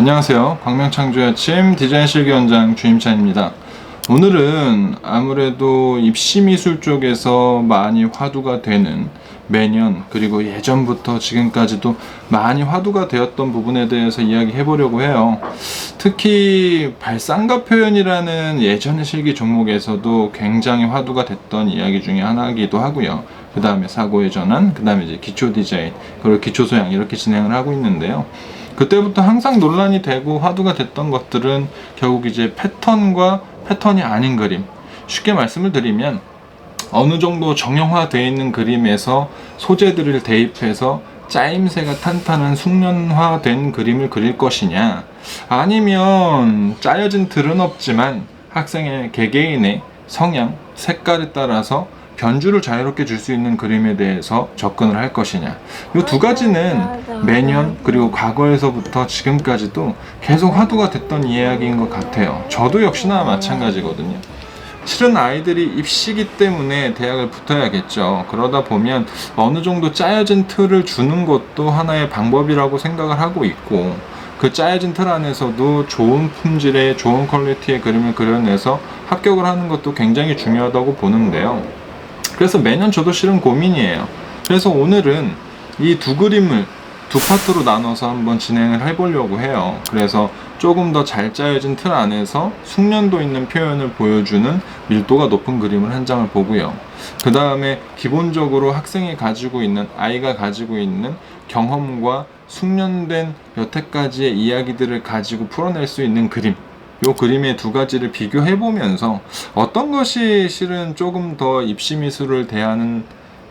안녕하세요. 광명창조의 아침 디자인 실기원장 주임찬입니다. 오늘은 아무래도 입시미술 쪽에서 많이 화두가 되는, 매년 그리고 예전부터 지금까지도 많이 화두가 되었던 부분에 대해서 이야기해 보려고 해요. 특히 발상과 표현이라는 예전의 실기 종목에서도 굉장히 화두가 됐던 이야기 중에 하나이기도 하고요. 그 다음에 사고의 전환, 그 다음에 이제 기초 디자인, 그리고 기초 소양 이렇게 진행을 하고 있는데요. 그때부터 항상 논란이 되고 화두가 됐던 것들은 결국 이제 패턴과 패턴이 아닌 그림, 쉽게 말씀을 드리면 어느 정도 정형화되어 있는 그림에서 소재들을 대입해서 짜임새가 탄탄한 숙련화된 그림을 그릴 것이냐, 아니면 짜여진 틀은 없지만 학생의 개개인의 성향, 색깔에 따라서 변주를 자유롭게 줄 수 있는 그림에 대해서 접근을 할 것이냐. 이 두 가지는 매년 그리고 과거에서부터 지금까지도 계속 화두가 됐던 이야기인 것 같아요. 저도 역시나 마찬가지거든요. 실은 아이들이 입시기 때문에 대학을 붙어야겠죠. 그러다 보면 어느 정도 짜여진 틀을 주는 것도 하나의 방법이라고 생각을 하고 있고, 그 짜여진 틀 안에서도 좋은 품질의 좋은 퀄리티의 그림을 그려내서 합격을 하는 것도 굉장히 중요하다고 보는데요. 그래서 매년 저도 실은 고민이에요. 그래서 오늘은 이 두 그림을 두 파트로 나눠서 한번 진행을 해보려고 해요. 그래서 조금 더 잘 짜여진 틀 안에서 숙련도 있는 표현을 보여주는 밀도가 높은 그림을 한 장을 보고요. 그 다음에 기본적으로 학생이 가지고 있는, 아이가 가지고 있는 경험과 숙련된 여태까지의 이야기들을 가지고 풀어낼 수 있는 그림, 이 그림의 두 가지를 비교해 보면서 어떤 것이 실은 조금 더 입시미술을 대하는,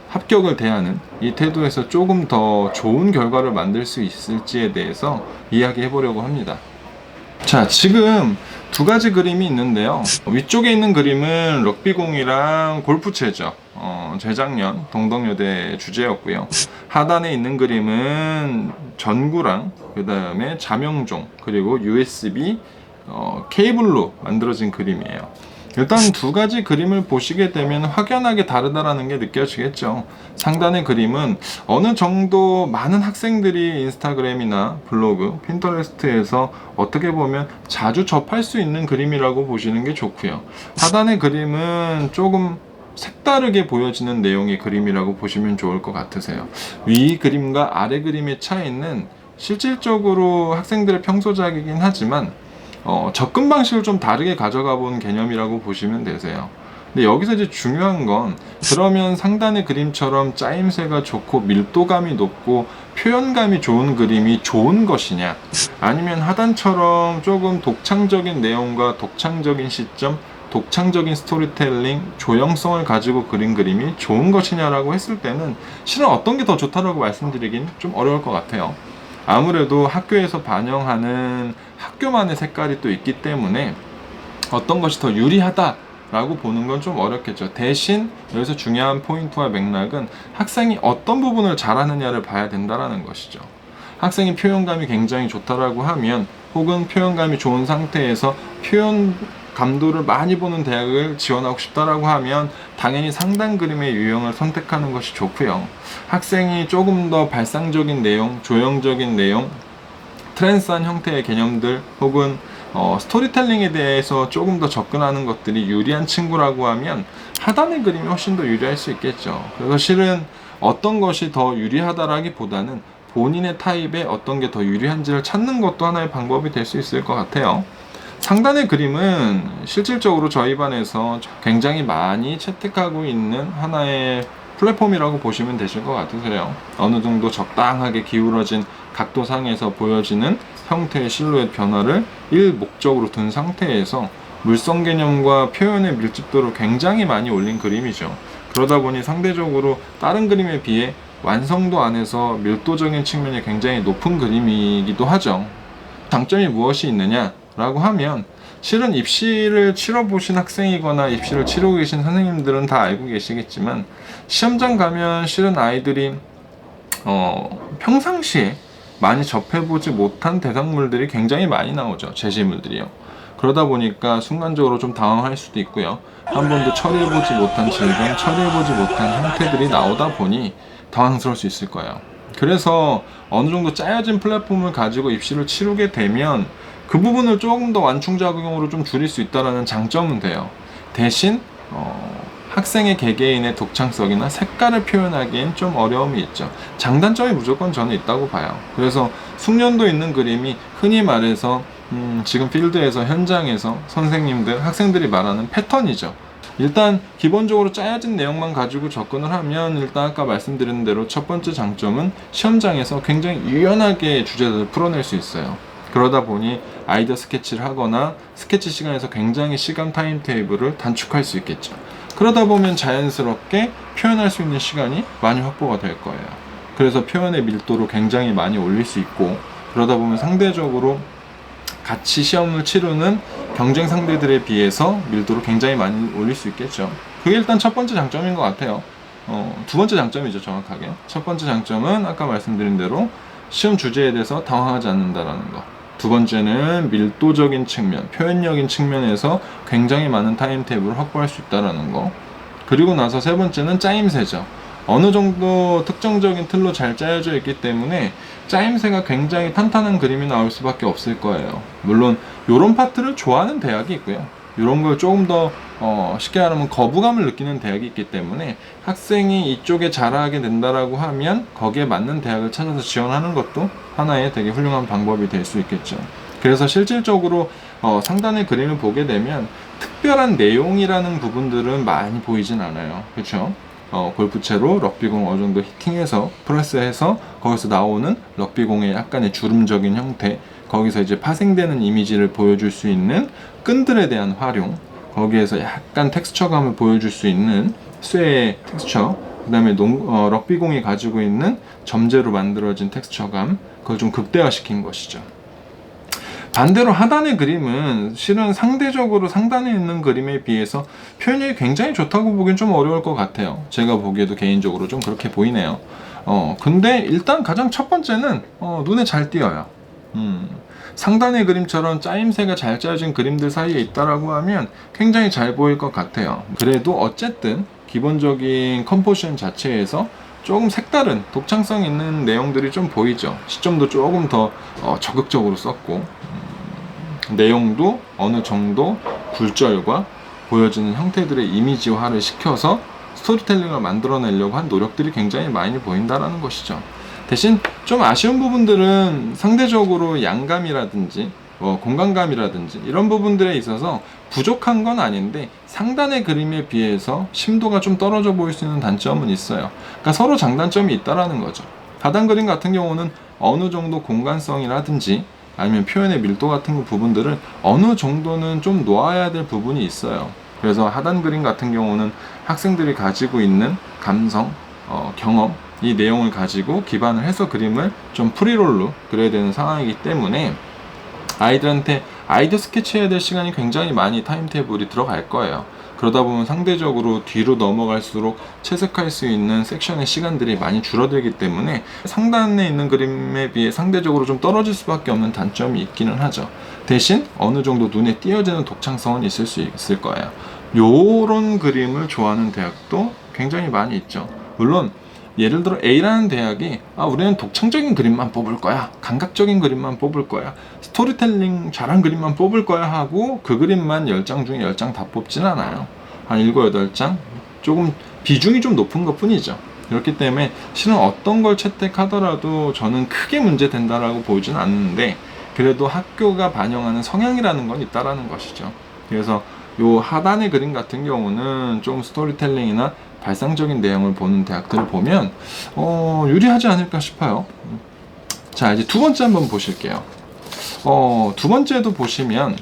합격을 대하는 이 태도에서 조금 더 좋은 결과를 만들 수 있을지에 대해서 이야기해 보려고 합니다. 자, 지금 두 가지 그림이 있는데요. 위쪽에 있는 그림은 럭비공이랑 골프채죠. 재작년 동덕여대 주제였고요. 하단에 있는 그림은 전구랑 그 다음에 자명종 그리고 USB 케이블로 만들어진 그림이에요. 일단 두 가지 그림을 보시게 되면 확연하게 다르다라는 게 느껴지겠죠. 상단의 그림은 어느 정도 많은 학생들이 인스타그램이나 블로그, 핀터레스트에서 어떻게 보면 자주 접할 수 있는 그림이라고 보시는 게 좋고요. 하단의 그림은 조금 색다르게 보여지는 내용의 그림이라고 보시면 좋을 것 같으세요. 위 그림과 아래 그림의 차이는 실질적으로 학생들의 평소작이긴 하지만 접근 방식을 좀 다르게 가져가 본 개념이라고 보시면 되세요. 근데 여기서 이제 중요한 건, 그러면 상단의 그림처럼 짜임새가 좋고 밀도감이 높고 표현감이 좋은 그림이 좋은 것이냐, 아니면 하단처럼 조금 독창적인 내용과 독창적인 시점, 독창적인 스토리텔링, 조형성을 가지고 그린 그림이 좋은 것이냐라고 했을 때는 실은 어떤 게 더 좋다라고 말씀드리긴 좀 어려울 것 같아요. 아무래도 학교에서 반영하는 학교만의 색깔이 또 있기 때문에 어떤 것이 더 유리하다라고 보는 건 좀 어렵겠죠. 대신 여기서 중요한 포인트와 맥락은 학생이 어떤 부분을 잘하느냐를 봐야 된다는 것이죠. 학생이 표현감이 굉장히 좋다라고 하면, 혹은 표현감이 좋은 상태에서 표현 감도를 많이 보는 대학을 지원하고 싶다라고 하면 당연히 상단 그림의 유형을 선택하는 것이 좋고요. 학생이 조금 더 발상적인 내용, 조형적인 내용, 트랜스한 형태의 개념들, 혹은 스토리텔링에 대해서 조금 더 접근하는 것들이 유리한 친구라고 하면 하단의 그림이 훨씬 더 유리할 수 있겠죠. 그래서 실은 어떤 것이 더 유리하다라기보다는 본인의 타입에 어떤 게 더 유리한지를 찾는 것도 하나의 방법이 될 수 있을 것 같아요. 상단의 그림은 실질적으로 저희 반에서 굉장히 많이 채택하고 있는 하나의 플랫폼이라고 보시면 되실 것 같으세요. 어느 정도 적당하게 기울어진 각도상에서 보여지는 형태의 실루엣 변화를 일목적으로 둔 상태에서 물성 개념과 표현의 밀집도를 굉장히 많이 올린 그림이죠. 그러다 보니 상대적으로 다른 그림에 비해 완성도 안에서 밀도적인 측면이 굉장히 높은 그림이기도 하죠. 장점이 무엇이 있느냐 라고 하면, 실은 입시를 치러보신 학생이거나 입시를 치르고 계신 선생님들은 다 알고 계시겠지만, 시험장 가면 실은 아이들이 평상시에 많이 접해보지 못한 대상물들이 굉장히 많이 나오죠. 제시물들이요. 그러다 보니까 순간적으로 좀 당황할 수도 있고요. 한 번도 처리해보지 못한 질감, 처리해보지 못한 형태들이 나오다 보니 당황스러울 수 있을 거예요. 그래서 어느 정도 짜여진 플랫폼을 가지고 입시를 치르게 되면 그 부분을 조금 더 완충작용으로 좀 줄일 수 있다는 장점은 돼요. 대신 학생의 개개인의 독창성이나 색깔을 표현하기엔 좀 어려움이 있죠. 장단점이 무조건 저는 있다고 봐요. 그래서 숙련도 있는 그림이 흔히 말해서 지금 필드에서, 현장에서 선생님들, 학생들이 말하는 패턴이죠. 일단 기본적으로 짜여진 내용만 가지고 접근을 하면, 일단 아까 말씀드린 대로 첫 번째 장점은 시험장에서 굉장히 유연하게 주제들을 풀어낼 수 있어요. 그러다 보니 아이디어 스케치를 하거나 스케치 시간에서 굉장히 시간 타임 테이블을 단축할 수 있겠죠. 그러다 보면 자연스럽게 표현할 수 있는 시간이 많이 확보가 될 거예요. 그래서 표현의 밀도를 굉장히 많이 올릴 수 있고, 그러다 보면 상대적으로 같이 시험을 치르는 경쟁 상대들에 비해서 밀도를 굉장히 많이 올릴 수 있겠죠. 그게 일단 첫 번째 장점인 것 같아요. 두 번째 장점이죠, 정확하게. 첫 번째 장점은 아까 말씀드린 대로 시험 주제에 대해서 당황하지 않는다라는 거. 두 번째는 밀도적인 측면, 표현력인 측면에서 굉장히 많은 타임테이블을 확보할 수 있다는 거. 그리고 나서 세 번째는 짜임새죠. 어느 정도 특정적인 틀로 잘 짜여져 있기 때문에 짜임새가 굉장히 탄탄한 그림이 나올 수밖에 없을 거예요. 물론 이런 파트를 좋아하는 대학이 있고요, 이런 걸 조금 더 쉽게 말하면 거부감을 느끼는 대학이 있기 때문에 학생이 이쪽에 잘하게 된다라고 하면 거기에 맞는 대학을 찾아서 지원하는 것도 하나의 되게 훌륭한 방법이 될 수 있겠죠. 그래서 실질적으로 상단의 그림을 보게 되면 특별한 내용이라는 부분들은 많이 보이진 않아요. 그렇죠? 골프채로 럭비공 어느 정도 히팅해서 프레스해서 거기서 나오는 럭비공의 약간의 주름적인 형태, 거기서 이제 파생되는 이미지를 보여줄 수 있는 끈들에 대한 활용, 거기에서 약간 텍스처감을 보여줄 수 있는 쇠의 텍스처, 그 다음에 럭비공이 가지고 있는 점재로 만들어진 텍스처감, 그걸 좀 극대화시킨 것이죠. 반대로 하단의 그림은 실은 상대적으로 상단에 있는 그림에 비해서 표현력이 굉장히 좋다고 보기엔 좀 어려울 것 같아요. 제가 보기에도 개인적으로 좀 그렇게 보이네요. 근데 일단 가장 첫 번째는 눈에 잘 띄어요. 상단의 그림처럼 짜임새가 잘 짜여진 그림들 사이에 있다라고 하면 굉장히 잘 보일 것 같아요. 그래도 어쨌든 기본적인 컴포지션 자체에서 조금 색다른 독창성 있는 내용들이 좀 보이죠. 시점도 조금 더 적극적으로 썼고, 내용도 어느 정도 굴절과 보여지는 형태들의 이미지화를 시켜서 스토리텔링을 만들어내려고 한 노력들이 굉장히 많이 보인다라는 것이죠. 대신 좀 아쉬운 부분들은 상대적으로 양감이라든지 공간감이라든지 이런 부분들에 있어서 부족한 건 아닌데, 상단의 그림에 비해서 심도가 좀 떨어져 보일 수 있는 단점은 있어요. 그러니까 서로 장단점이 있다라는 거죠. 하단 그림 같은 경우는 어느 정도 공간성이라든지 아니면 표현의 밀도 같은 부분들을 어느 정도는 좀 놓아야 될 부분이 있어요. 그래서 하단 그림 같은 경우는 학생들이 가지고 있는 감성, 경험, 이 내용을 가지고 기반을 해서 그림을 좀 프리롤로 그려야 되는 상황이기 때문에 아이들한테 아이디어 스케치해야 될 시간이 굉장히 많이 타임테이블이 들어갈 거예요. 그러다 보면 상대적으로 뒤로 넘어갈수록 채색할 수 있는 섹션의 시간들이 많이 줄어들기 때문에 상단에 있는 그림에 비해 상대적으로 좀 떨어질 수밖에 없는 단점이 있기는 하죠. 대신 어느 정도 눈에 띄어지는 독창성은 있을 수 있을 거예요. 요런 그림을 좋아하는 대학도 굉장히 많이 있죠. 물론 예를 들어 A라는 대학이 우리는 독창적인 그림만 뽑을 거야, 감각적인 그림만 뽑을 거야, 스토리텔링 잘한 그림만 뽑을 거야 하고 그 그림만 10장 중에 10장 다 뽑진 않아요. 한 7, 8장? 조금 비중이 좀 높은 것 뿐이죠. 그렇기 때문에 실은 어떤 걸 채택하더라도 저는 크게 문제된다라고 보이진 않는데, 그래도 학교가 반영하는 성향이라는 건 있다라는 것이죠. 그래서 요 하단의 그림 같은 경우는 좀 스토리텔링이나 발상적인 내용을 보는 대학들을 보면 유리하지 않을까 싶어요. 자, 이제 두 번째 한번 보실게요. 두 번째도 보시면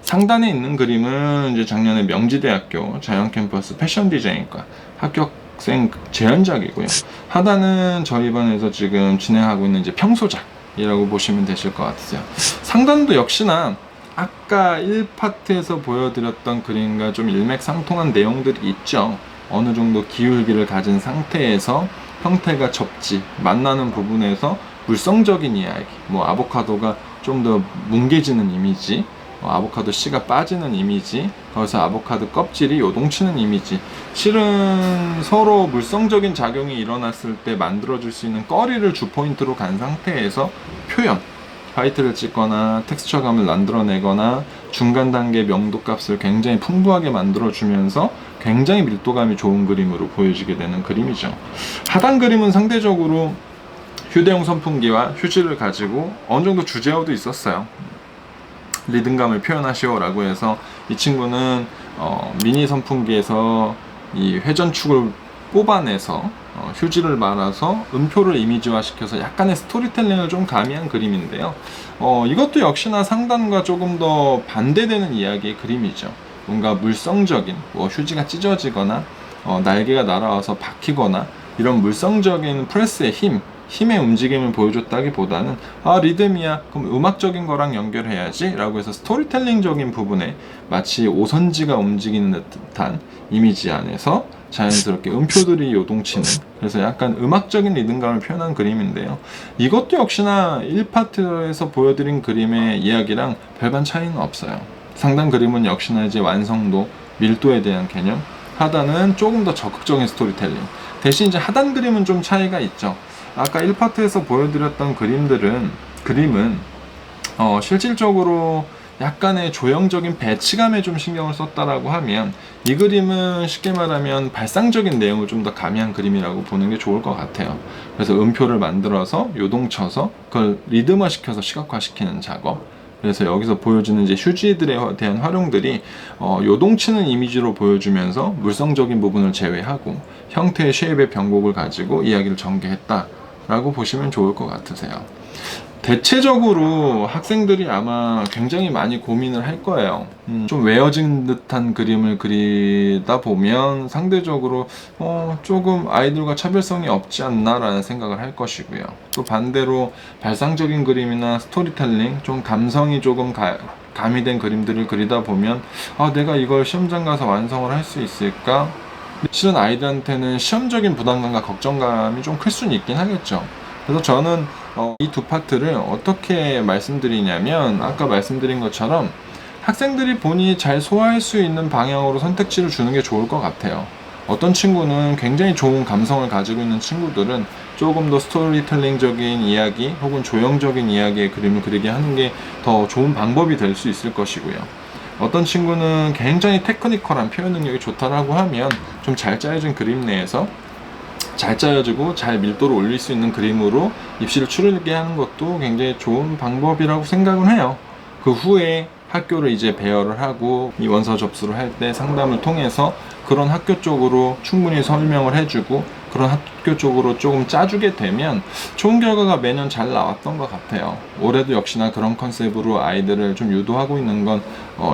상단에 있는 그림은 이제 작년에 명지대학교 자연캠퍼스 패션 디자인과 합격생 재현작이고요. 하단은 저희 반에서 지금 진행하고 있는 이제 평소작이라고 보시면 되실 것 같아요. 상단도 역시나 아까 1파트에서 보여드렸던 그림과 좀 일맥상통한 내용들이 있죠. 어느 정도 기울기를 가진 상태에서 형태가 접지, 만나는 부분에서 물성적인 이야기, 아보카도가 좀 더 뭉개지는 이미지, 아보카도 씨가 빠지는 이미지, 거기서 아보카도 껍질이 요동치는 이미지. 실은 서로 물성적인 작용이 일어났을 때 만들어줄 수 있는 꺼리를 주포인트로 간 상태에서 표현, 화이트를 찍거나 텍스처감을 만들어내거나 중간 단계 명도 값을 굉장히 풍부하게 만들어주면서 굉장히 밀도감이 좋은 그림으로 보여지게 되는 그림이죠. 하단 그림은 상대적으로 휴대용 선풍기와 휴지를 가지고 어느 정도 주제어도 있었어요. 리듬감을 표현하시오 라고 해서 이 친구는 미니 선풍기에서 이 회전축을 뽑아내서 휴지를 말아서 음표를 이미지화 시켜서 약간의 스토리텔링을 좀 가미한 그림인데요. 이것도 역시나 상단과 조금 더 반대되는 이야기의 그림이죠. 뭔가 물성적인, 휴지가 찢어지거나 날개가 날아와서 박히거나 이런 물성적인 프레스의 힘의 움직임을 보여줬다기보다는 리듬이야, 그럼 음악적인 거랑 연결해야지 라고 해서 스토리텔링적인 부분에 마치 오선지가 움직이는 듯한 이미지 안에서 자연스럽게 음표들이 요동치는, 그래서 약간 음악적인 리듬감을 표현한 그림인데요. 이것도 역시나 1파트에서 보여드린 그림의 이야기랑 별반 차이는 없어요. 상단 그림은 역시나 이제 완성도, 밀도에 대한 개념, 하단은 조금 더 적극적인 스토리텔링. 대신 이제 하단 그림은 좀 차이가 있죠. 아까 1파트에서 보여드렸던 그림은 실질적으로 약간의 조형적인 배치감에 좀 신경을 썼다라고 하면, 이 그림은 쉽게 말하면 발상적인 내용을 좀 더 가미한 그림이라고 보는 게 좋을 것 같아요. 그래서 음표를 만들어서 요동쳐서 그걸 리듬화 시켜서 시각화시키는 작업. 그래서 여기서 보여주는 이제 휴지들에 대한 활용들이 요동치는 이미지로 보여주면서 물성적인 부분을 제외하고 형태의 쉐입의 변곡을 가지고 이야기를 전개했다 라고 보시면 좋을 것 같으세요. 대체적으로 학생들이 아마 굉장히 많이 고민을 할 거예요. 좀 외워진 듯한 그림을 그리다 보면 상대적으로 조금 아이들과 차별성이 없지 않나 라는 생각을 할 것이고요. 또 반대로 발상적인 그림이나 스토리텔링, 좀 감성이 조금 가미된 그림들을 그리다 보면 내가 이걸 시험장 가서 완성을 할 수 있을까? 실은 아이들한테는 시험적인 부담감과 걱정감이 좀 클 수는 있긴 하겠죠. 그래서 저는 이 두 파트를 어떻게 말씀드리냐면, 아까 말씀드린 것처럼 학생들이 본인이 잘 소화할 수 있는 방향으로 선택지를 주는 게 좋을 것 같아요. 어떤 친구는 굉장히 좋은 감성을 가지고 있는 친구들은 조금 더 스토리텔링적인 이야기 혹은 조형적인 이야기의 그림을 그리게 하는 게 더 좋은 방법이 될 수 있을 것이고요. 어떤 친구는 굉장히 테크니컬한 표현 능력이 좋다라고 하면 좀 잘 짜여진 그림 내에서 잘 짜여지고 잘 밀도를 올릴 수 있는 그림으로 입시를 치르게 하는 것도 굉장히 좋은 방법이라고 생각은 해요. 그 후에 학교를 이제 배열을 하고 이 원서 접수를 할 때 상담을 통해서 그런 학교 쪽으로 충분히 설명을 해주고 그런 학교 쪽으로 조금 짜주게 되면 좋은 결과가 매년 잘 나왔던 것 같아요. 올해도 역시나 그런 컨셉으로 아이들을 좀 유도하고 있는 건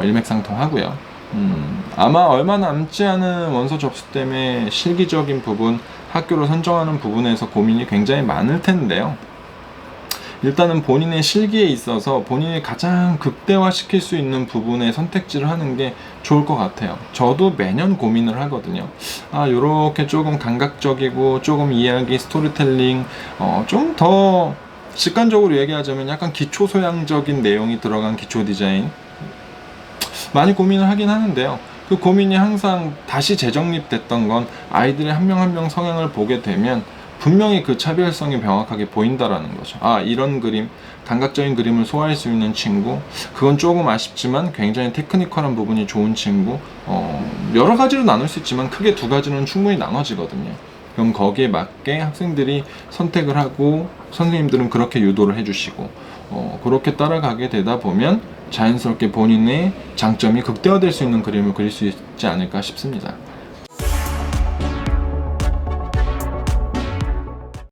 일맥상통하고요. 아마 얼마 남지 않은 원서 접수 때문에 실기적인 부분, 학교를 선정하는 부분에서 고민이 굉장히 많을 텐데요. 일단은 본인의 실기에 있어서 본인이 가장 극대화시킬 수 있는 부분의 선택지를 하는 게 좋을 것 같아요. 저도 매년 고민을 하거든요. 요렇게 조금 감각적이고 조금 이야기, 스토리텔링, 좀 더 직관적으로 얘기하자면 약간 기초 소양적인 내용이 들어간 기초 디자인 많이 고민을 하긴 하는데요. 그 고민이 항상 다시 재정립됐던 건 아이들의 한 명 한 명 성향을 보게 되면 분명히 그 차별성이 명확하게 보인다라는 거죠. 이런 그림, 감각적인 그림을 소화할 수 있는 친구, 그건 조금 아쉽지만 굉장히 테크니컬한 부분이 좋은 친구, 여러 가지로 나눌 수 있지만 크게 두 가지는 충분히 나눠지거든요. 그럼 거기에 맞게 학생들이 선택을 하고 선생님들은 그렇게 유도를 해주시고 그렇게 따라가게 되다 보면 자연스럽게 본인의 장점이 극대화될 수 있는 그림을 그릴 수 있지 않을까 싶습니다.